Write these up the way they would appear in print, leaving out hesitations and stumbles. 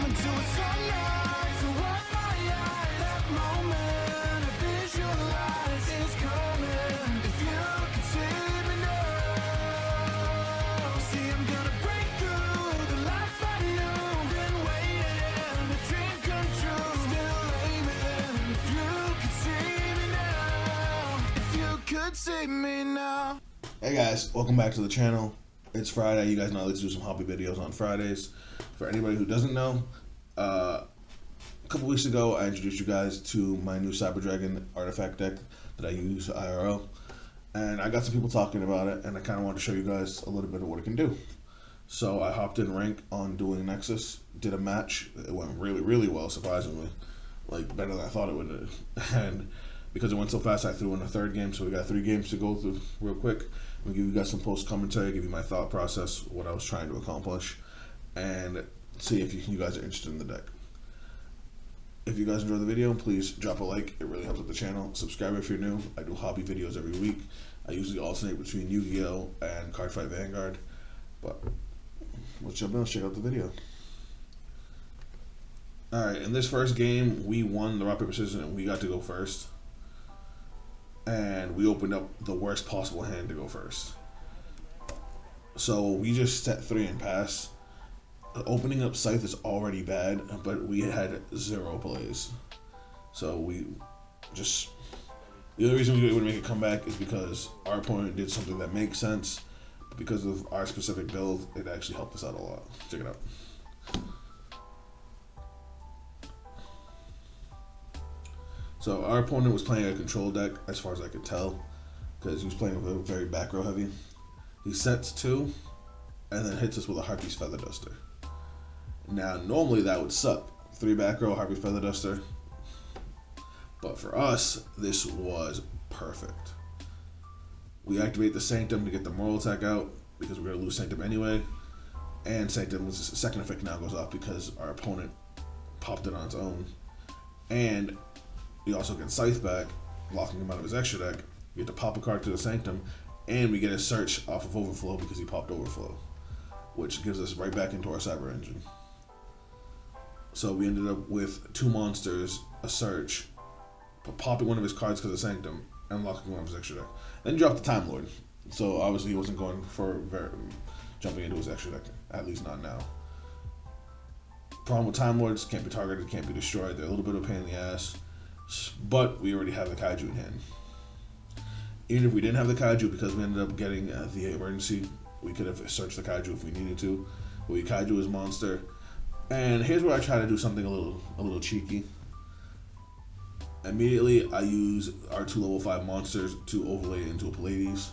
I'ma do it some nights. So what my eyes, that moment I visualize is coming. If you could see me now, see I'm gonna break through the life I knew. Been waiting, the dream come true. Still aiming. If you could see me now, if you could see me now. Hey guys, welcome back to the channel. It's Friday. You guys know I like to do some hobby videos on Fridays. For anybody who doesn't know, a couple weeks ago I introduced you guys to my new Cyber Dragon artifact deck that I use IRL. And I got some people talking about it, and I kind of wanted to show you guys a little bit of what it can do. So I hopped in rank on dueling Nexus, did a match. It went really, really well, surprisingly. Like, better than I thought it would. And because it went so fast, I threw in a third game, so we got 3 games to go through real quick. I'll give you guys some post commentary, give you my thought process, what I was trying to accomplish, and see if you guys are interested in the deck. If you guys enjoy the video, please drop a like. It really helps with the channel. Subscribe if you're new. I do hobby videos every week. I usually alternate between Yu-Gi-Oh! And Cardfight Vanguard. But let's jump in, let's check out the video. Alright, in this first game, we won the rock, paper, scissors, and we got to go first. And we opened up the worst possible hand to go first. So we just set 3 and pass. Opening up Scythe is already bad, but we had 0 plays. So we just... The only reason we were able to make a comeback is because our opponent did something that makes sense. But because of our specific build, it actually helped us out a lot. Check it out. So our opponent was playing a control deck, as far as I could tell, because he was playing very back row heavy. He sets 2, and then hits us with a Harpy's Feather Duster. Now, normally that would suck. 3 back row, Harpy's Feather Duster. But for us, this was perfect. We activate the Sanctum to get the Moral Attack out, because we're going to lose Sanctum anyway. And Sanctum's second effect now goes off because our opponent popped it on its own. And we also get Scythe back, locking him out of his extra deck. We get to pop a card to the Sanctum, and we get a search off of Overflow because he popped Overflow, which gives us right back into our Cyber Engine. So we ended up with 2 monsters, a search, popping one of his cards because of Sanctum, and locking one of his extra deck. Then he dropped the Time Lord, so obviously he wasn't going for jumping into his extra deck, at least not now. Problem with Time Lords, can't be targeted, can't be destroyed. They're a little bit of a pain in the ass. But we already have the Kaiju in hand. Even if we didn't have the Kaiju, because we ended up getting the emergency, we could have searched the Kaiju if we needed to. But we Kaiju his monster. And here's where I try to do something a little cheeky. Immediately, I use our 2 level 5 monsters to overlay it into a Pallades.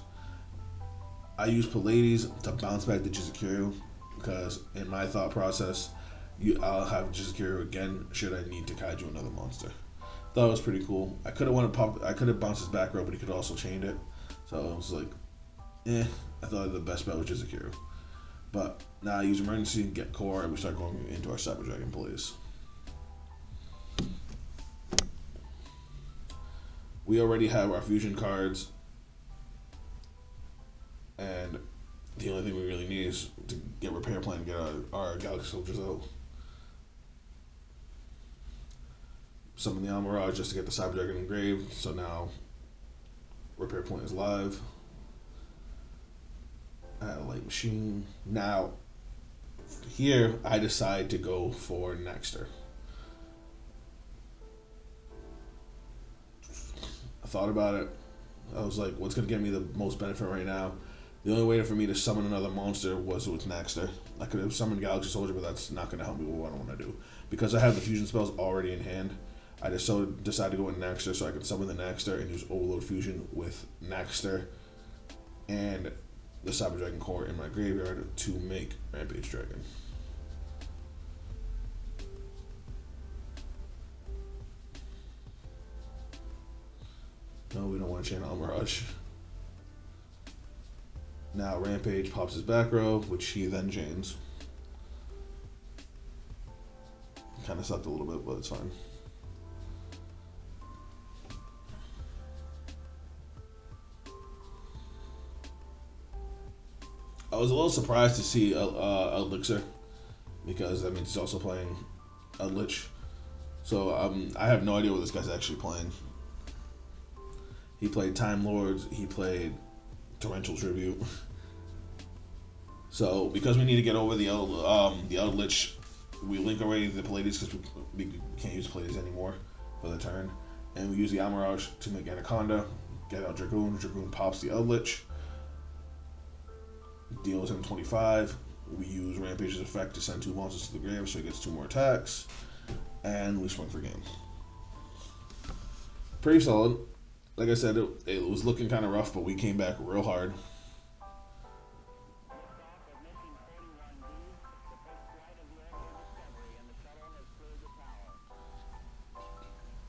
I use Pallades to bounce back the Jizukiryu, because in my thought process, I'll have Jizukiryu again should I need to Kaiju another monster. Thought it was pretty cool. I could have bounced his back row, but he could have also chained it. So I was like, I thought the best bet was Jizukiryu. But now I use emergency, get core, and we start going into our Cyber Dragon plays. We already have our fusion cards, and the only thing we really need is to get Repair Plan and get our Galaxy Soldiers out. Summon the Almirage just to get the Cyber Dragon engraved, so now Repair Point is live. Add a Light Machine. Now, here I decide to go for Nexter. I thought about it. I was like, what's going to get me the most benefit right now? The only way for me to summon another monster was with Nexter. I could have summoned Galaxy Soldier, but that's not going to help me with what I want to do. Because I have the fusion spells already in hand, I just decided to go with Nexter so I could summon the Nexter and use Overload Fusion with Nexter and the Cyber Dragon core in my graveyard to make Rampage Dragon. No, we don't want to chain Almirage. Now Rampage pops his back row, which he then chains. Kind of sucked a little bit, but it's fine. I was a little surprised to see Elixir, because that means he's also playing a lich. So I have no idea what this guy's actually playing. He played Time Lords. He played Torrential Tribute. So because we need to get over the Eld Lich, we link away the Pallades because we can't use Pallades anymore for the turn, and we use the Amirage to make Anaconda. Get out Dragoon. Dragoon pops the Eld Lich. Deals him 25. We use Rampage's effect to send 2 monsters to the grave, so he gets 2 more attacks, and we swing for game. Pretty solid. Like I said, it was looking kind of rough, but we came back real hard.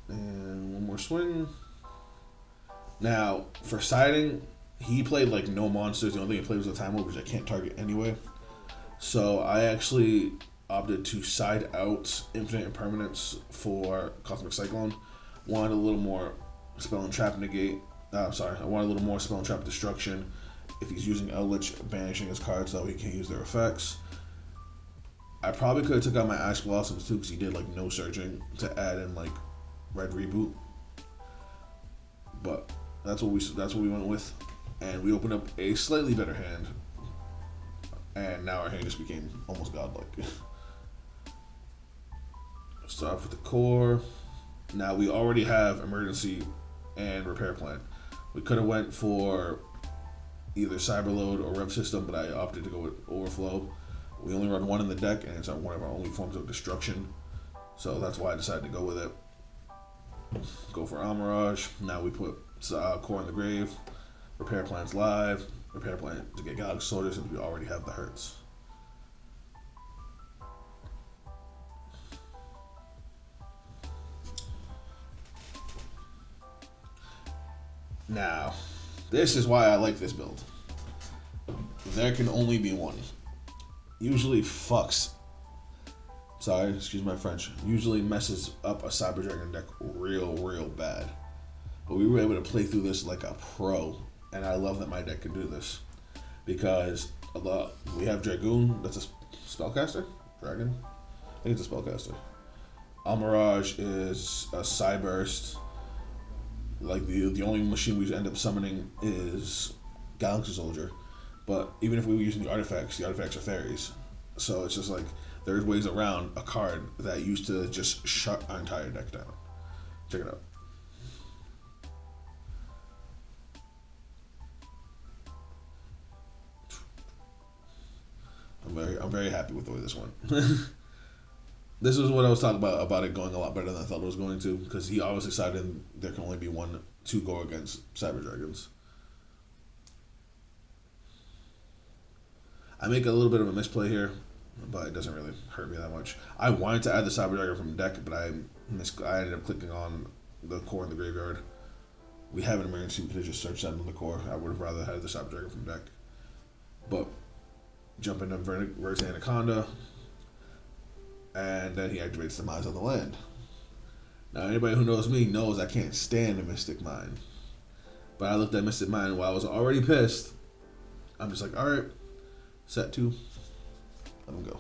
And one more swing. Now, for siding, he played like no monsters. The only thing he played was the Time Lord, which I can't target anyway. So I actually opted to side out Infinite Impermanence for Cosmic Cyclone. Wanted a little more Spell and Trap negate. I wanted a little more Spell and Trap destruction. If he's using Eldritch, banishing his cards so he can't use their effects. I probably could have took out my Ash Blossoms too, because he did like no searching to add in like Red Reboot. But that's what we went with, and we opened up a slightly better hand, and now our hand just became almost godlike. Start off with the core. Now we already have emergency and repair plan. We could have went for either Cyberload or Rev System, but I opted to go with Overflow. We only run 1 in the deck, and it's one of our only forms of destruction, so that's why I decided to go with it. Go for Amirage. Now we put core in the grave. Repair plan's live. Repair plan to get Galaxy Soldier since we already have the hurts. Now, this is why I like this build. There can only be one. Usually fucks. Sorry, excuse my French. Usually messes up a Cyber Dragon deck real bad. But we were able to play through this like a pro, and I love that my deck can do this. Because we have Dragoon, that's a spellcaster? Dragon? I think it's a spellcaster. Almirage is a Cyburst. Like the only machine we end up summoning is Galaxy Soldier. But even if we were using the artifacts are fairies. So it's just like there's ways around a card that used to just shut our entire deck down. Check it out. I'm very happy with the way this went. This is what I was talking about it going a lot better than I thought it was going to, because he obviously decided there can only be 1 to go against Cyber Dragons. I make a little bit of a misplay here, but it doesn't really hurt me that much. I wanted to add the Cyber Dragon from the deck, but I ended up clicking on the core in the graveyard. We have an emergency, we could have just searched that in the core. I would have rather had the Cyber Dragon from the deck. But jump into Verse Anaconda, and then he activates the Demise on the land. Now, anybody who knows me knows I can't stand a Mystic Mine. But I looked at Mystic Mine while I was already pissed. I'm just like, alright, set 2, let him go.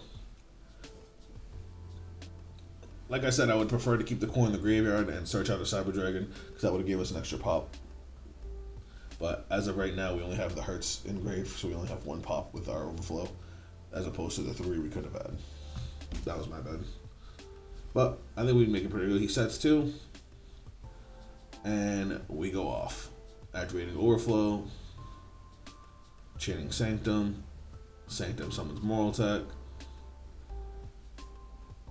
Like I said, I would prefer to keep the core in the graveyard and search out a Cyber Dragon, because that would have given us an extra pop. But as of right now, we only have the Hearts in grave, so we only have 1 pop with our Overflow, as opposed to the 3 we could have had. That was my bad. But I think we can make it pretty good. He sets 2, and we go off. Activating Overflow, chaining Sanctum. Sanctum summons Moral Tech.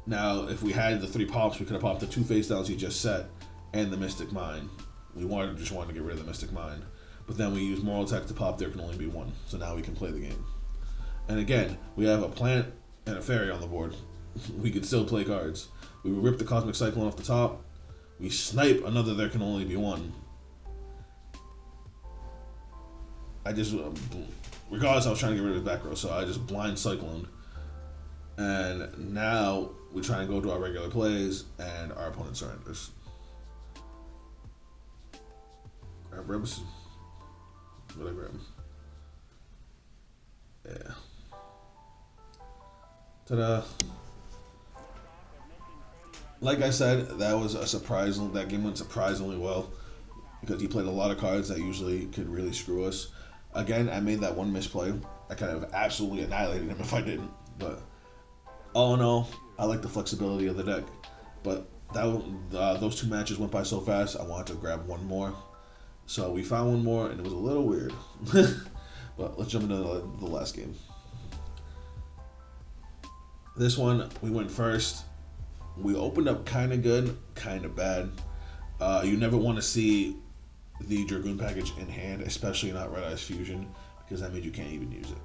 Now, if we had the 3 pops, we could have popped the 2 face downs he just set and the Mystic Mine. We just wanted to get rid of the Mystic Mine. But then we use Moral Tech to pop there can only be 1. So now we can play the game. And again, we have a plant and a fairy on the board. We could still play cards. We rip the Cosmic Cyclone off the top. We snipe another there can only be 1. Regardless, I was trying to get rid of his back row, so I just blind Cyclone. And now we try and go to our regular plays, and our opponent surrenders. Grab Rebs. What I grab? Yeah. Ta-da. Like I said, that was a surprise. That game went surprisingly well because he played a lot of cards that usually could really screw us. Again, I made that one misplay. I kind of absolutely annihilated him if I didn't. But all in all, I like the flexibility of the deck. But those two matches went by so fast. I wanted to grab one more, so we found one more, and it was a little weird. But let's jump into the last game. This one we went first. We opened up kind of good, kind of bad. You never want to see the Dragoon package in hand, especially not Red Eyes Fusion, because that means you can't even use it.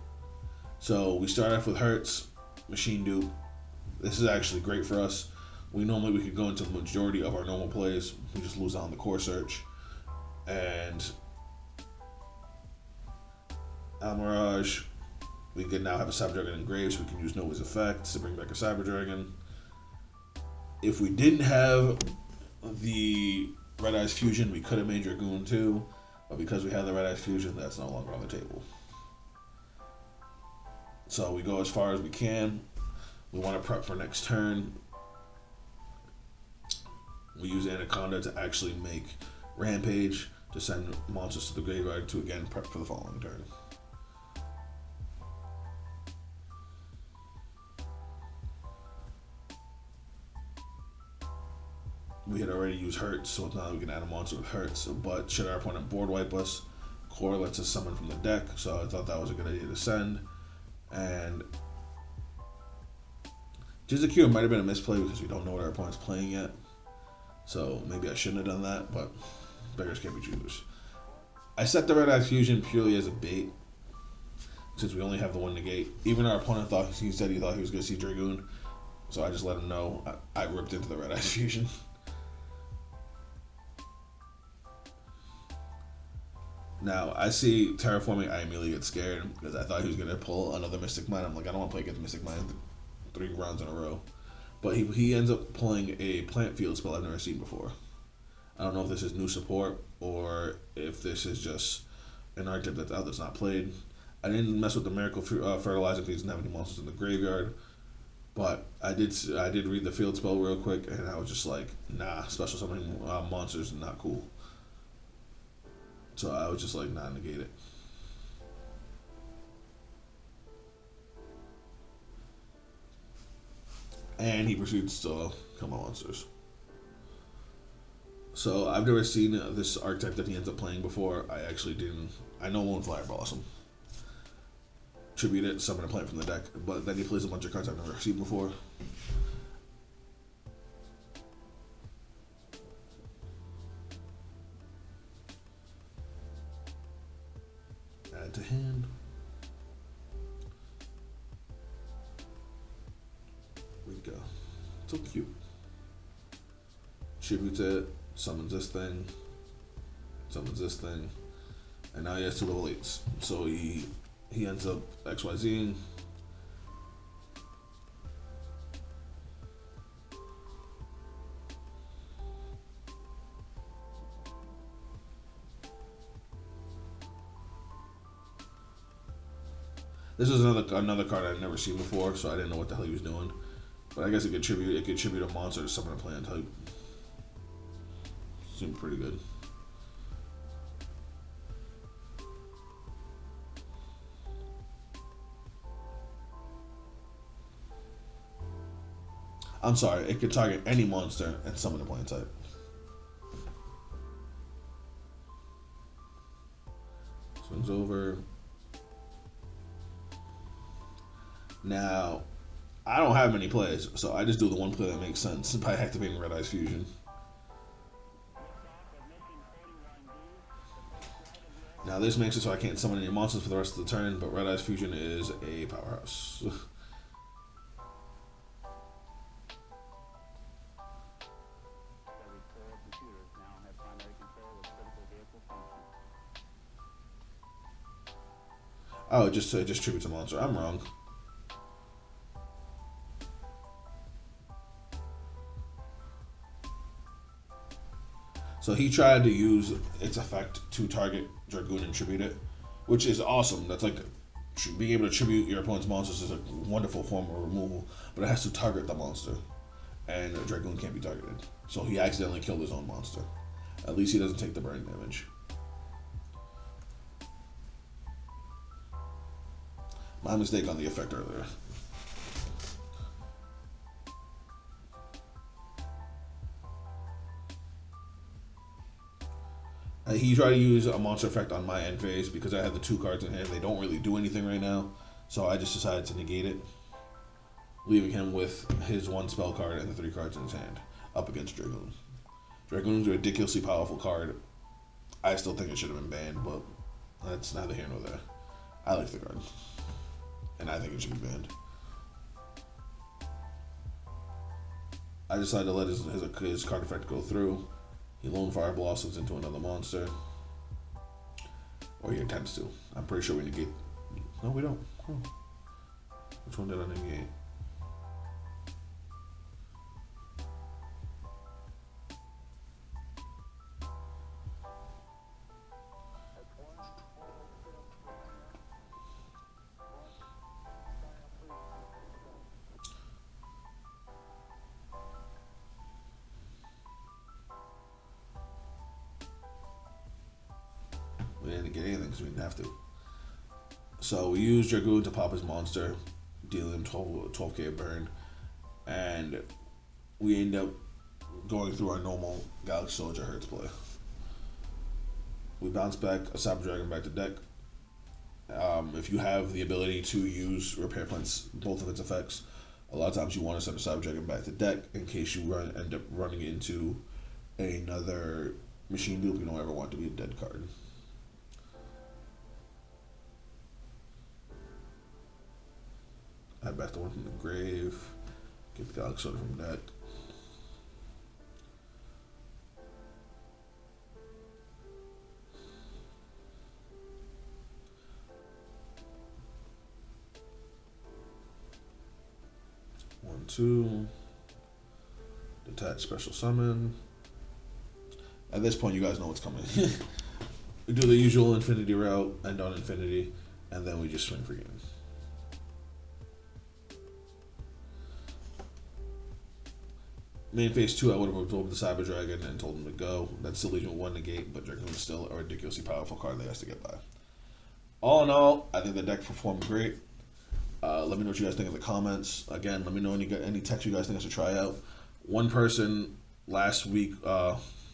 So we start off with Hertz, Machine Dupe. This is actually great for us. We could go into the majority of our normal plays. We just lose out on the core search. And Almirage, we could now have a Cyber Dragon engraved, so we can use Nova's effects to bring back a Cyber Dragon. If we didn't have the Red Eyes Fusion, we could have made Dragoon too, but because we have the Red Eyes Fusion, that's no longer on the table. So we go as far as we can. We want to prep for next turn. We use Anaconda to actually make Rampage to send monsters to the graveyard to again prep for the following turn. We had already used Hertz, so now we can add a monster with Hertz. But should our opponent board wipe us, Core lets us summon from the deck, so I thought that was a good idea to send. And Jizakira might have been a misplay because we don't know what our opponent's playing yet. So maybe I shouldn't have done that, but beggars can't be choosers. I set the Red Eyes Fusion purely as a bait, since we only have the one negate. Even our opponent said he thought he was going to see Dragoon, so I just let him know I ripped into the Red Eyes Fusion. Now, I see Terraforming, I immediately get scared because I thought he was going to pull another Mystic Mine. I'm like, I don't want to play against Mystic Mine 3 rounds in a row. But he ends up pulling a Plant Field spell I've never seen before. I don't know if this is new support or if this is just an archetype that's out that's not played. I didn't mess with the Miracle Fertilizer because he doesn't have any monsters in the graveyard. But I did read the field spell real quick, and I was just like, nah, special summoning monsters not cool. So I was just like, nah, negate it. And he proceeds to kill my monsters. So I've never seen this archetype that he ends up playing before. I actually didn't. I know one Flyer Blossom. Tribute it, summon a plant from the deck, but then he plays a bunch of cards I've never seen before. Add to hand. We go. So cute. Tributes it, summons this thing, and now he has 2 level 8s. So he ends up XYZing. This is another card I've never seen before, so I didn't know what the hell he was doing. But I guess it could tribute a monster to summon a plant type. Seemed pretty good. I'm sorry, it could target any monster and summon a plant type. Swings over. Now, I don't have many plays, so I just do the one play that makes sense by activating Red Eyes Fusion. Now this makes it so I can't summon any monsters for the rest of the turn, but Red Eyes Fusion is a powerhouse. Oh, it just tributes a monster. I'm wrong. So he tried to use its effect to target Dragoon and tribute it, which is awesome. That's like being able to tribute your opponent's monsters is a wonderful form of removal, but it has to target the monster. and Dragoon can't be targeted. So he accidentally killed his own monster. At least he doesn't take the burn damage. My mistake on the effect earlier. He tried to use a monster effect on my end phase because I had the 2 cards in hand. They don't really do anything right now, so I just decided to negate it, leaving him with his 1 spell card and the 3 cards in his hand up against Dragoon. Dragoon's a ridiculously powerful card. I still think it should have been banned, but that's neither here nor there. I like the card, and I think it should be banned. I decided to let his card effect go through. He lone fire blossoms into another monster. Or he attempts to. I'm pretty sure we negate. No, we don't. Oh. Which one did I negate? We didn't get anything because we didn't have to. So we used Dragoon to pop his monster, dealing him 12k burn, and we end up going through our normal Galaxy Soldier Hertz play. We bounce back a Cyber Dragon back to deck. If you have the ability to use Repair Plant's both of its effects, a lot of times you want to send a Cyber Dragon back to deck in case you end up running into another machine dupe you don't ever want to be a dead card. Add back the one from the grave. Get the Galaxy Soldier from deck. One, 2. Detach special summon. At this point, you guys know what's coming. We do the usual infinity route, end on infinity, and then we just swing for game. Main phase 2, I would have absorbed the Cyber Dragon and told him to go. That still leaves him 1 negate, but Dragoon's still a ridiculously powerful card that he has to get by. All in all, I think the deck performed great. Let me know what you guys think in the comments. Again, let me know any text you guys think I should try out. One person last week,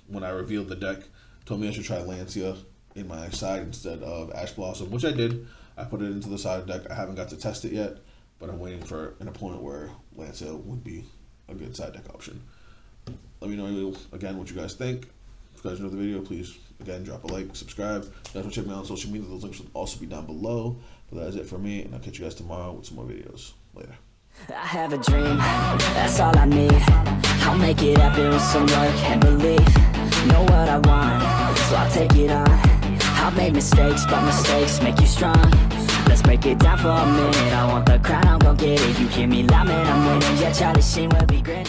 when I revealed the deck, told me I should try Lancia in my side instead of Ash Blossom, which I did. I put it into the side deck. I haven't got to test it yet, but I'm waiting for an opponent where Lancia would be a good side deck option. Let me know again what you guys think. If you guys enjoyed the video, please again drop a like, subscribe. If you guys want to check me out on social media, those links will also be down below. But that is it for me, and I'll catch you guys tomorrow with some more videos. Later. I have a dream, that's all I need. I'll make it happen with some work and belief. Know what I want, so I'll take it on. I've made mistakes, but mistakes make you strong. Let's break it down for a minute. I want the crown, I'm gon' get it. You hear me loud, man, I'm winning. Yeah, Charlie Sheen will be grinning.